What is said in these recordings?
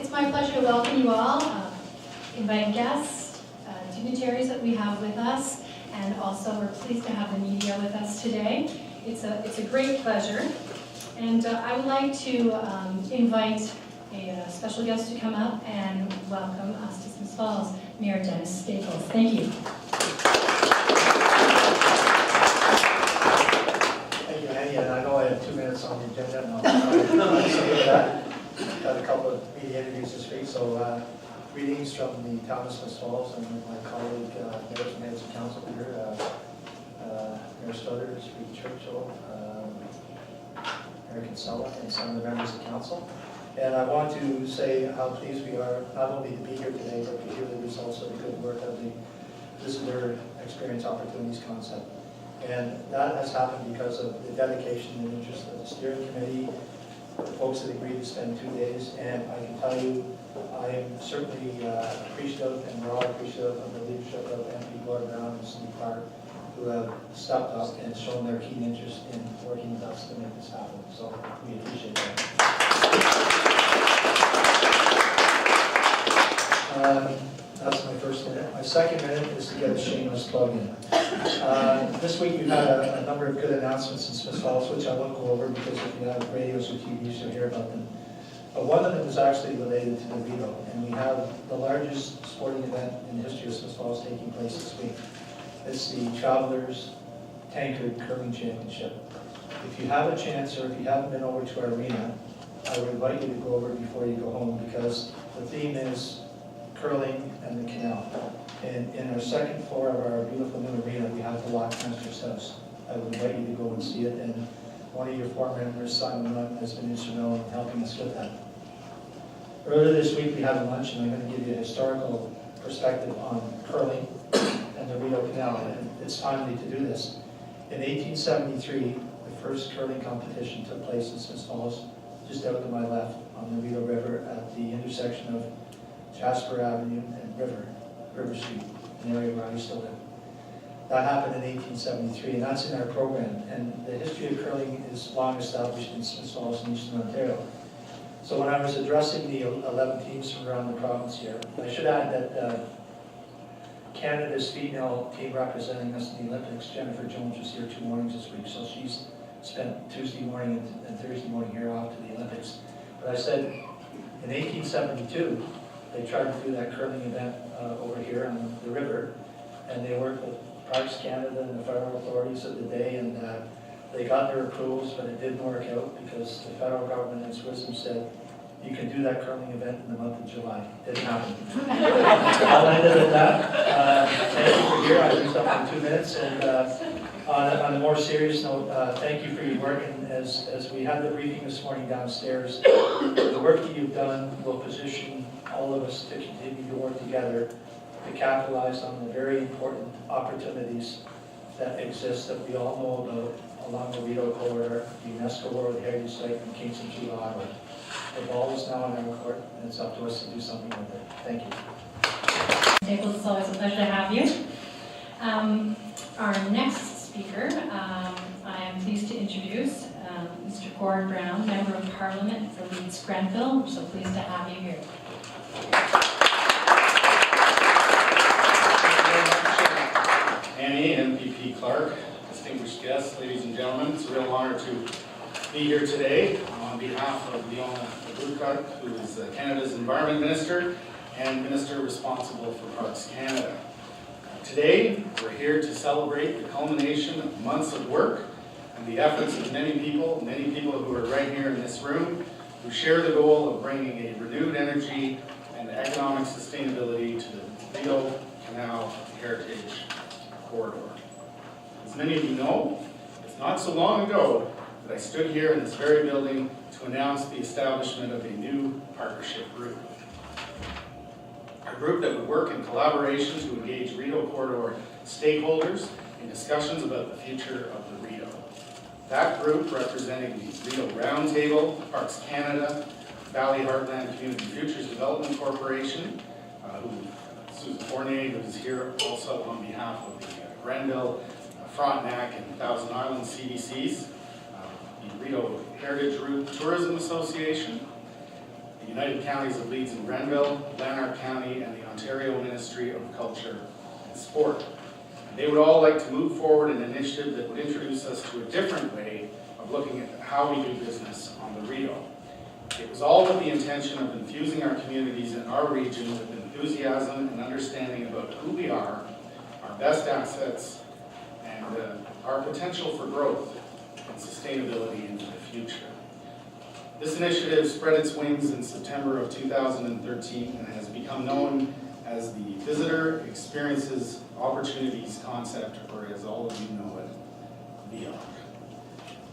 It's my pleasure to welcome you all, invite guests, dignitaries that we have with us, and also we're pleased to have the media with us today. It's a great pleasure, and I would like to invite a special guest to come up and welcome us to Smith Falls, Mayor Dennis Staples. Thank you. Thank you, Annie, and I know I have 2 minutes on the agenda, and I'll try to do that. Got a couple of media interviews this week, so greetings from the town of Smith Falls and with my colleague, mayors and heads of council here, Mayor Struthers, Reed Churchill, Mayor Kinsella, and some of the members of council. And I want to say how pleased we are not only to be here today, but to hear the results of the good work of the Visitor Experience Opportunities concept. And that has happened because of the dedication and interest of the steering committee, the folks that agreed to spend 2 days. And I can tell you, I am certainly appreciative, and we're all appreciative of the leadership of MP Gordon Brown and Cindy Clark, who have stepped up and shown their keen interest in working with us to make this happen. So we appreciate that. That's my first minute. My second minute is to get a shameless plug in. This week we've had a number of good announcements in Smith Falls, which I won't go over because if you have radios or TVs, you'll hear about them. But one of them is actually related to the Rideau, and we have the largest sporting event in the history of Smith Falls taking place this week. It's the Travelers Tankard Curling Championship. If you have a chance, or if you haven't been over to our arena, I would invite you to go over before you go home, because the theme is curling and the canal. And in our second floor of our beautiful new arena, we have the Lockmaster's house. I would invite you to go and see it, and one of your four members, Simon Munn, has been instrumental in helping us with that. Earlier this week we had a lunch, and I'm going to give you a historical perspective on curling and the Rideau Canal, and it's timely to do this. In 1873, the first curling competition took place in Smith Falls, just out to my left on the Rideau River at the intersection of Jasper Avenue and River Street, an area where I used to live. That happened in 1873, and that's in our program. And the history of curling is long established in Smith Falls and Eastern Ontario. So when I was addressing the 11 teams from around the province here, I should add that Canada's female team representing us in the Olympics, Jennifer Jones, was here 2 mornings this week, so she's spent Tuesday morning and Thursday morning here off to the Olympics. But I said, in 1872, they tried to do that curling event over here on the river, and they worked with Parks Canada and the federal authorities of the day, and they got their approvals, but it didn't work out because the federal government, in its wisdom, said, you can do that curling event in the month of July. It didn't happen. I'll end it at that. Thank you for here. I used up in 2 minutes. And on a more serious note, thank you for your work. And as we had the briefing this morning downstairs, the work that you've done will position all of us to continue to work together to capitalize on the very important opportunities that exist that we all know about along the Rideau corridor, the UNESCO World Heritage Site in Kingston, Iowa. The ball is now in our court, and it's up to us to do something with it. Thank you. Staples, it's always a pleasure to have you. Our next speaker, I am pleased to introduce Mr. Gordon Brown, Member of Parliament for Leeds Grenville. We're so pleased to have you here. Annie, MPP Clark, distinguished guests, ladies and gentlemen, it's a real honor to be here today on behalf of Leona Clark, who is Canada's Environment Minister and Minister responsible for Parks Canada. Today, we're here to celebrate the culmination of months of work and the efforts of many people who are right here in this room, who share the goal of bringing a renewed energy and economic sustainability to the Rideau Canal Heritage Corridor. As many of you know, it's not so long ago that I stood here in this very building to announce the establishment of a new partnership group. A group that would work in collaboration to engage Rideau Corridor stakeholders in discussions about the future of the Rideau. That group, representing the Rideau Roundtable, Parks Canada, Valley Heartland Community Futures Development Corporation, Susan Fournier, who is here also on behalf of the Grenville, Frontenac, and Thousand Islands CDCs, the Rideau Heritage Route Tourism Association, the United Counties of Leeds and Grenville, Lanark County, and the Ontario Ministry of Culture and Sport. And they would all like to move forward an initiative that would introduce us to a different way of looking at how we do business on the Rideau. It was all with the intention of infusing our communities in our region with enthusiasm and understanding about who we are, our best assets, and our potential for growth and sustainability into the future. This initiative spread its wings in September of 2013 and has become known as the Visitor Experiences Opportunities Concept, or as all of you know it, Veoc.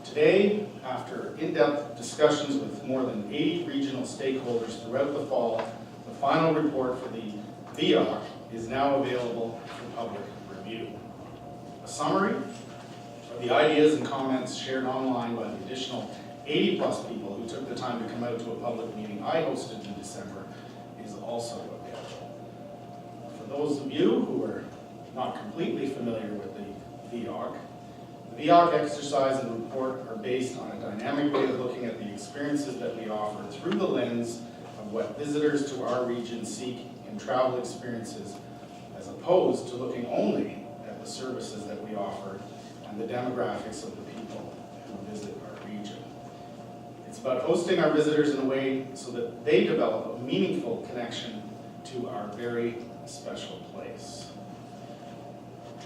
Today, after in-depth discussions with more than 80 regional stakeholders throughout the fall, the final report for the Veoc is now available for public review. A summary of the ideas and comments shared online by the additional 80+ people who took the time to come out to a public meeting I hosted in December is also available. For those of you who are not completely familiar with the Veoc exercise and report are based on a dynamic way of looking at the experiences that we offer through the lens of what visitors to our region seek in travel experiences, as opposed to looking only at the services that we offer and the demographics of the people who visit our region. It's about hosting our visitors in a way so that they develop a meaningful connection to our very special place.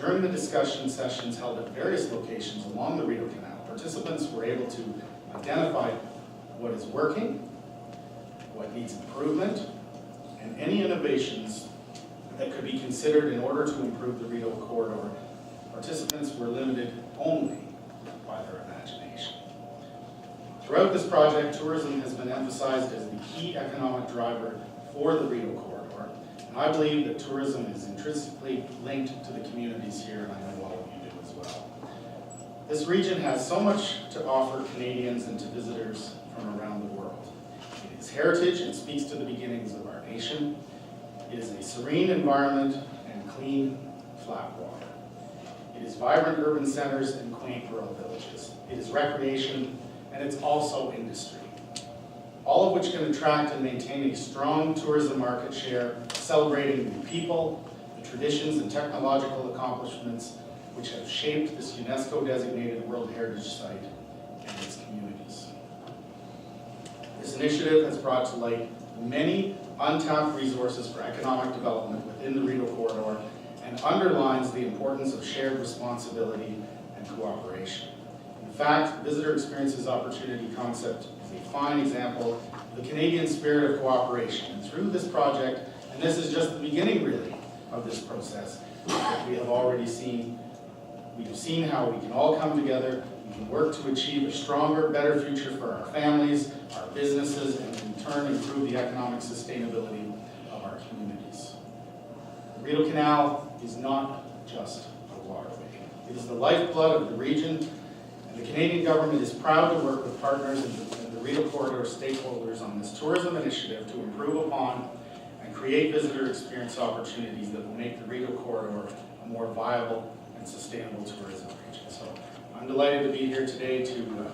During the discussion sessions held at various locations along the Rideau Canal, participants were able to identify what is working, what needs improvement, and any innovations that could be considered in order to improve the Rideau corridor. Participants were limited only by their imagination. Throughout this project, tourism has been emphasized as the key economic driver for the Rideau corridor. And I believe that tourism is intrinsically linked to the communities here, and I know all of you do as well. This region has so much to offer Canadians and to visitors from around the world. It is heritage and speaks to the beginnings of our nation. It is a serene environment and clean, flat water. It is vibrant urban centers and quaint rural villages. It is recreation, and it's also industry. All of which can attract and maintain a strong tourism market share, celebrating the people, the traditions and technological accomplishments which have shaped this UNESCO-designated World Heritage Site and its communities. This initiative has brought to light many untapped resources for economic development within the Rideau corridor and underlines the importance of shared responsibility and cooperation. In fact, the Visitor Experiences Opportunity Concept is a fine example of the Canadian spirit of cooperation. And through this project, and this is just the beginning really of this process, that we have already seen, we have seen how we can all come together, we can work to achieve a stronger, better future for our families, our businesses, and in turn improve the economic sustainability of our communities. The Rideau Canal is not just a waterway. It is the lifeblood of the region. The Canadian government is proud to work with partners and the Rideau corridor stakeholders on this tourism initiative to improve upon and create visitor experience opportunities that will make the Rideau corridor a more viable and sustainable tourism region. So I'm delighted to be here today to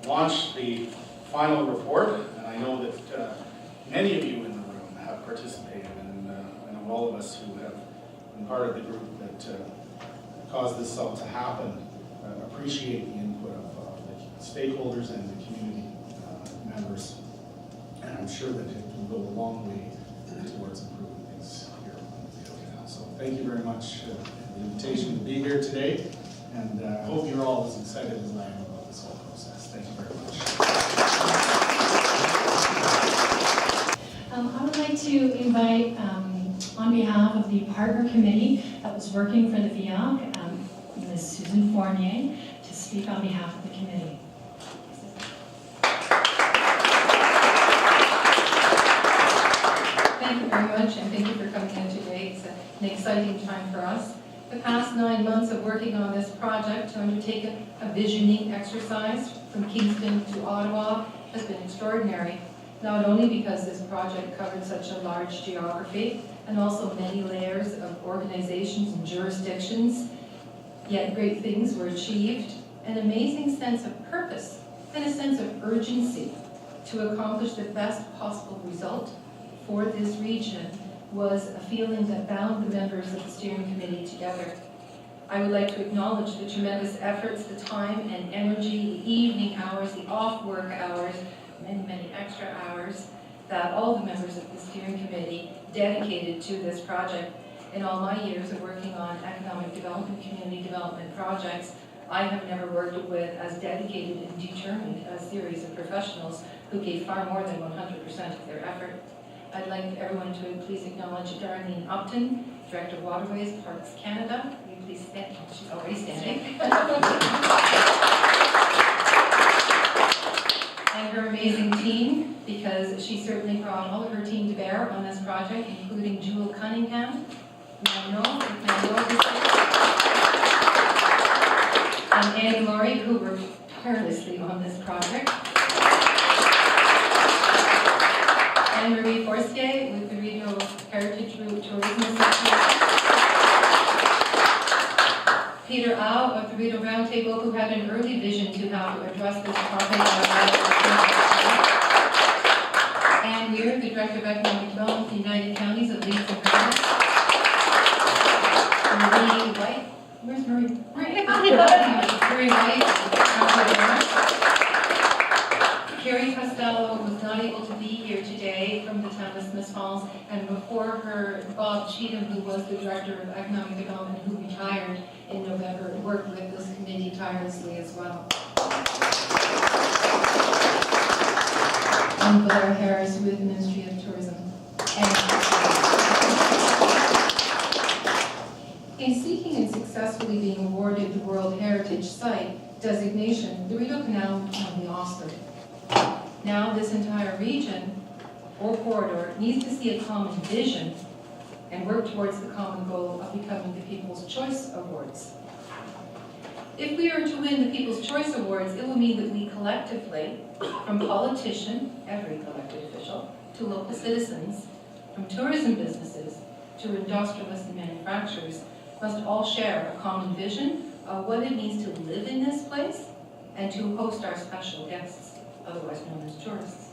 launch the final report, and I know that many of you in the room have participated, and I know all of us who have been part of the group that caused this all to happen appreciate the input of the stakeholders and the community members, and I'm sure that it can go a long way towards improving things here on the Rideau Canal. So thank you very much for the invitation to be here today, and I hope you're all as excited as I am about this whole process. Thank you very much. I would like to invite, on behalf of the partner committee that was working for the Veoc, Ms. Susan Fournier, to speak on behalf of the committee. Thank you very much, and thank you for coming in today. It's an exciting time for us. The past 9 months of working on this project to undertake a visioning exercise from Kingston to Ottawa has been extraordinary, not only because this project covered such a large geography and also many layers of organizations and jurisdictions, yet great things were achieved, an amazing sense of purpose and a sense of urgency to accomplish the best possible result for this region was a feeling that bound the members of the steering committee together. I would like to acknowledge the tremendous efforts, the time and energy, the evening hours, the off-work hours, many extra hours, that all the members of the steering committee dedicated to this project. In all my years of working on economic development, community development projects, I have never worked with as dedicated and determined a series of professionals who gave far more than 100% of their effort. I'd like everyone to please acknowledge Darlene Upton, Director of Waterways, Parks Canada. Will you please stand? Oh, she's already standing. And her amazing team, because she certainly brought all of her team to bear on this project, including Jewel Cunningham, and Annie Laurie, who worked tirelessly on this project. Anne-Marie Forstier with the Rideau Heritage Route Tourism Association. Peter Au of the Rideau Roundtable, who had an early vision to how to address this topic. Anne Weir, the Director of Economic Development of the United Counties of Leeds and Paris. Marie White. Where's Marie? Marie White. Carrie Costello was not able to be here today from the town of Smith Falls, and before her, Bob Cheatham, who was the Director of Economic Development, who retired in November, worked with this committee tirelessly as well. And Blair Harris with the Ministry of Tourism. In seeking and successfully being awarded the World Heritage Site designation, the Rideau Canal won the Oscar. Now this entire region or corridor needs to see a common vision and work towards the common goal of becoming the People's Choice Awards. If we are to win the People's Choice Awards, it will mean that we collectively, from politician, every elected official, to local citizens, from tourism businesses to industrialists and manufacturers, must all share a common vision of what it means to live in this place and to host our special guests, otherwise known as tourists.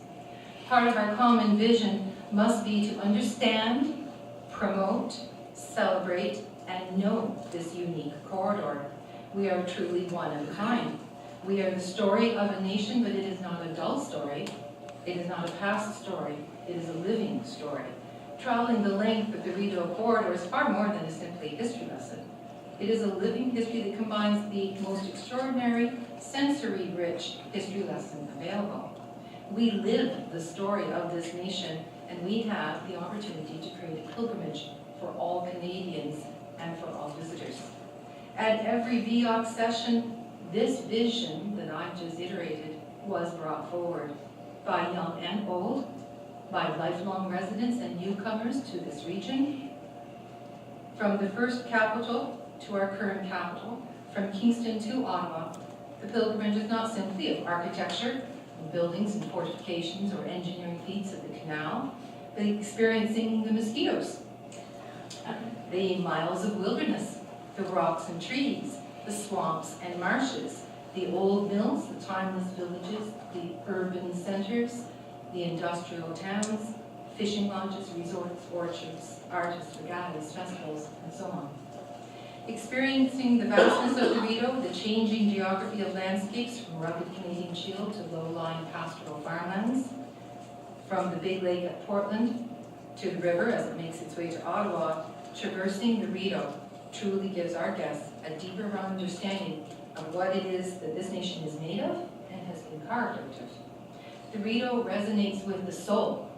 Part of our common vision must be to understand, promote, celebrate, and know this unique corridor. We are truly one of a kind. We are the story of a nation, but it is not a dull story. It is not a past story. It is a living story. Traveling the length of the Rideau corridor is far more than a simply history lesson. It is a living history that combines the most extraordinary, sensory-rich history lesson available. We live the story of this nation, and we have the opportunity to create a pilgrimage for all Canadians and for all visitors. At every Veoc session, this vision that I've just iterated was brought forward by young and old, by lifelong residents and newcomers to this region. From the first capital to our current capital, from Kingston to Ottawa, the pilgrimage is not simply of architecture, of buildings and fortifications or engineering feats of the canal, but experiencing the mosquitoes, the miles of wilderness, the rocks and trees, the swamps and marshes, the old mills, the timeless villages, the urban centers, the industrial towns, fishing lodges, resorts, orchards, artists, regattas, festivals, and so on. Experiencing the vastness of the Rideau, the changing geography of landscapes from rugged Canadian Shield to low-lying pastoral farmlands, from the big lake at Portland to the river as it makes its way to Ottawa, traversing the Rideau truly gives our guests a deeper understanding of what it is that this nation is made of and has been carved out of. The Rideau resonates with the soul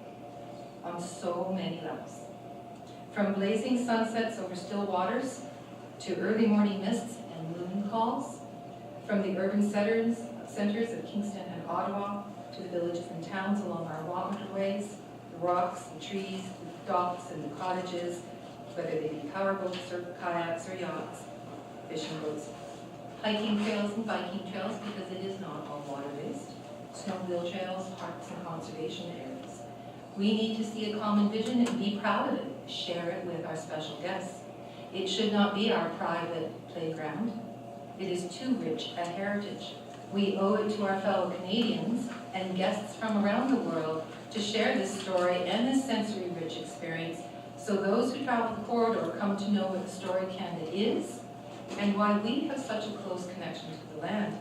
on so many levels. From blazing sunsets over still waters to early morning mists and moon calls, from the urban centers of Kingston and Ottawa to the villages and towns along our waterways, the rocks, the trees, the docks and the cottages, whether they be powerboats or kayaks or yachts, fishing boats, hiking trails and biking trails, because it is not all water-based, snowmobile trails, parks and conservation areas. We need to see a common vision and be proud of it, share it with our special guests. It should not be our private playground. It is too rich a heritage. We owe it to our fellow Canadians and guests from around the world to share this story and this sensory-rich experience, so those who travel the corridor come to know what the Story Canada is and why we have such a close connection to the land.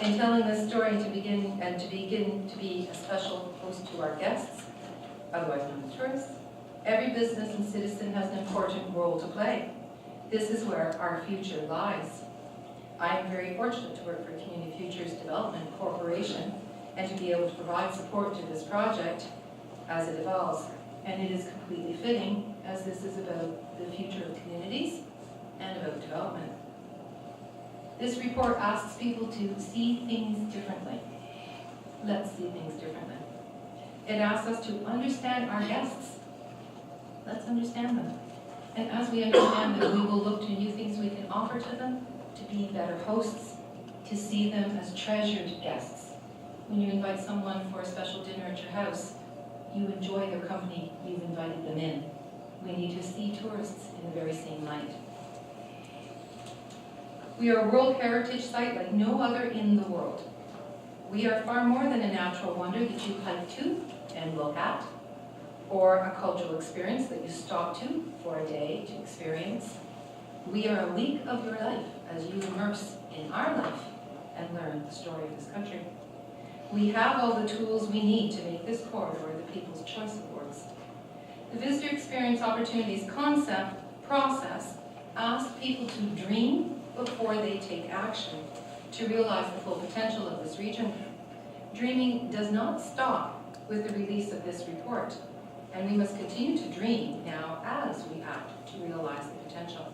In telling this story to begin to be a special host to our guests, otherwise known as tourists, every business and citizen has an important role to play. This is where our future lies. I am very fortunate to work for Community Futures Development Corporation and to be able to provide support to this project as it evolves. And it is completely fitting, as this is about the future of communities and about development. This report asks people to see things differently. Let's see things differently. It asks us to understand our guests. Let's understand them. And as we understand them, we will look to new things we can offer to them, to be better hosts, to see them as treasured guests. When you invite someone for a special dinner at your house, you enjoy their company, you've invited them in. We need to see tourists in the very same light. We are a World Heritage Site like no other in the world. We are far more than a natural wonder that you hike to and look at, or a cultural experience that you stop to for a day to experience. We are a week of your life as you immerse in our life and learn the story of this country. We have all the tools we need to make this corridor the People's Choice Awards. The Visitor Experience Opportunities concept process asks people to dream before they take action to realize the full potential of this region. Dreaming does not stop with the release of this report, and we must continue to dream now as we act to realize the potential.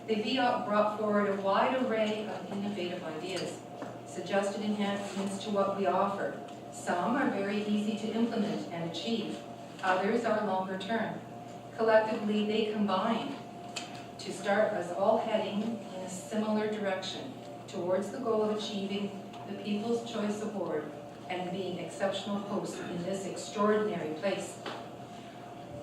The Veoc brought forward a wide array of innovative ideas, suggested enhancements to what we offer. Some are very easy to implement and achieve. Others are longer term. Collectively, they combine to start us all heading in a similar direction towards the goal of achieving the People's Choice Award and being exceptional hosts in this extraordinary place.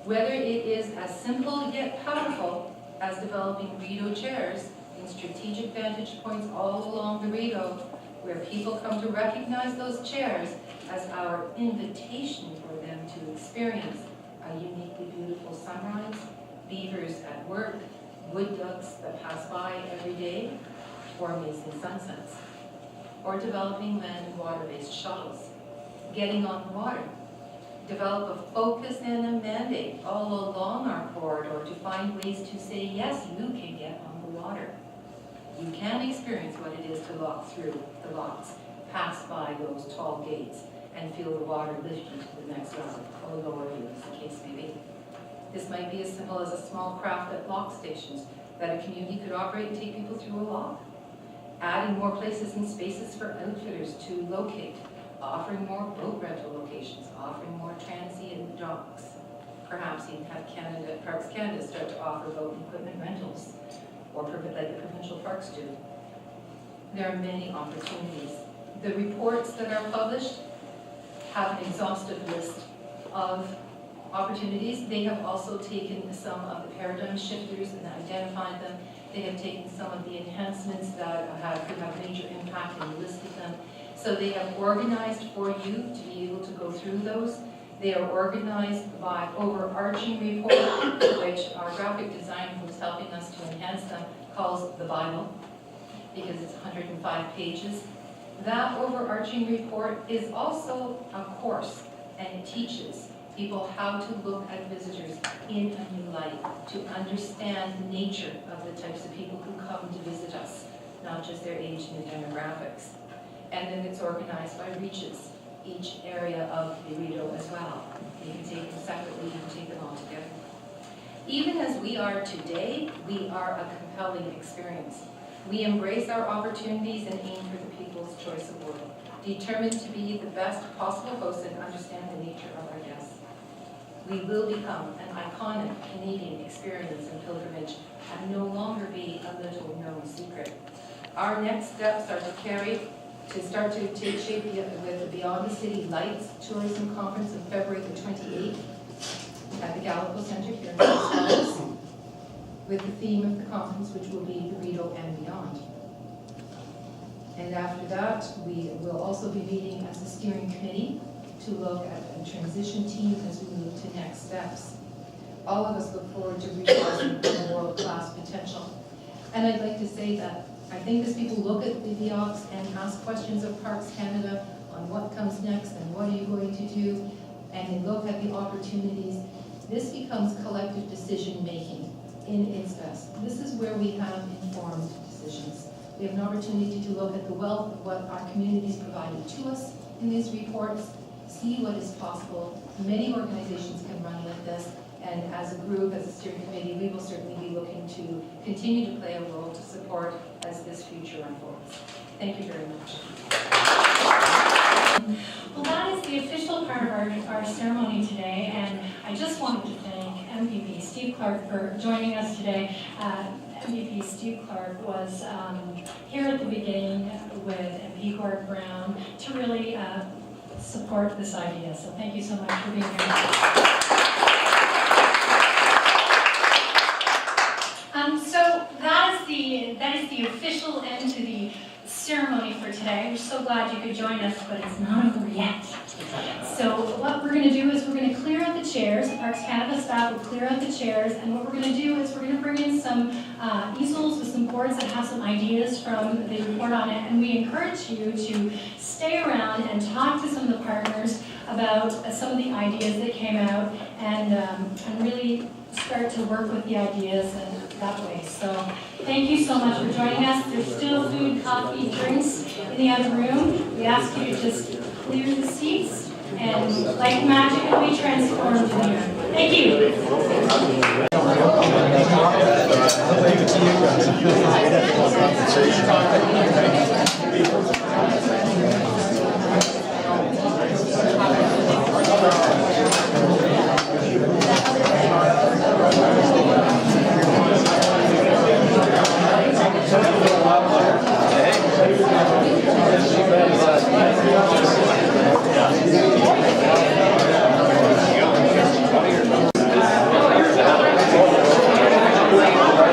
Whether it is as simple yet powerful as developing Rideau chairs in strategic vantage points all along the Rideau, where people come to recognize those chairs as our invitation for them to experience a uniquely beautiful sunrise, beavers at work, wood ducks that pass by every day, or amazing sunsets, or developing land and water-based shuttles, getting on the water, develop a focus and a mandate all along our corridor to find ways to say, yes, you can get on the water. You can experience what it is to walk through the locks, pass by those tall gates, and feel the water lift you to the next level, or lower you, as the case may be. This might be as simple as a small craft at lock stations that a community could operate and take people through a lock. Adding more places and spaces for outfitters to locate, offering more boat rental locations, offering more transient docks. Perhaps even have Parks Canada start to offer boat and equipment rentals, or like the provincial parks do. There are many opportunities. The reports that are published have an exhaustive list of opportunities. They have also taken some of the paradigm shifters and identified them. They have taken some of the enhancements that could have major impact and listed them. So they have organized for you to be able to go through those. They are organized by overarching report, which our graphic designer who's helping us to enhance them calls the Bible, because it's 105 pages. That overarching report is also a course, and it teaches people how to look at visitors in a new light, to understand the nature of the types of people who come to visit us, not just their age and their demographics. And then it's organized by reaches, each area of the Rideau as well. You can take them separately, you can take them all together. Even as we are today, we are a compelling experience. We embrace our opportunities and aim for the People's Choice Award, determined to be the best possible host and understand the nature of our guests. We will become an iconic Canadian experience and pilgrimage and no longer be a little known secret. Our next steps are to start to take shape with the Beyond the City Lights Tourism Conference on February the 28th at the Gallico Centre here in Dallas, with the theme of the conference, which will be the Rideau and Beyond. And after that, we will also be meeting as a steering committee to look at a transition team as we move to next steps. All of us look forward to realizing the world-class potential. And I'd like to say that I think as people look at the Veocs and ask questions of Parks Canada on what comes next and what are you going to do, and they look at the opportunities, this becomes collective decision-making in its best. This is where we have informed decisions. We have an opportunity to look at the wealth of what our communities provided to us in these reports, see what is possible. Many organizations can run with this, and as a group, as a steering committee, we will certainly be looking to continue to play a role to support as this future unfolds. Thank you very much. Well, that is the official part of our ceremony today, and I just wanted to thank MVP Steve Clark for joining us today. MVP Steve Clark was here at the beginning with MP Gord Brown to really support this idea, so thank you so much for being here. So that is the official end to the ceremony for today. We're so glad you could join us, but it's not over yet. So what we're going to do is we're going to clear out the chairs. Parks Canada staff will clear out the chairs, and what we're going to do is we're going to bring in some easels with some boards that have some ideas from the report on it, and we encourage you to stay around and talk to some of the partners about some of the ideas that came out, and really start to work with the ideas and that way. So thank you so much for joining us. There's still food, coffee, drinks in the other room. We ask you to just clear the seats and like magic it'll be transformed in here. Thank you.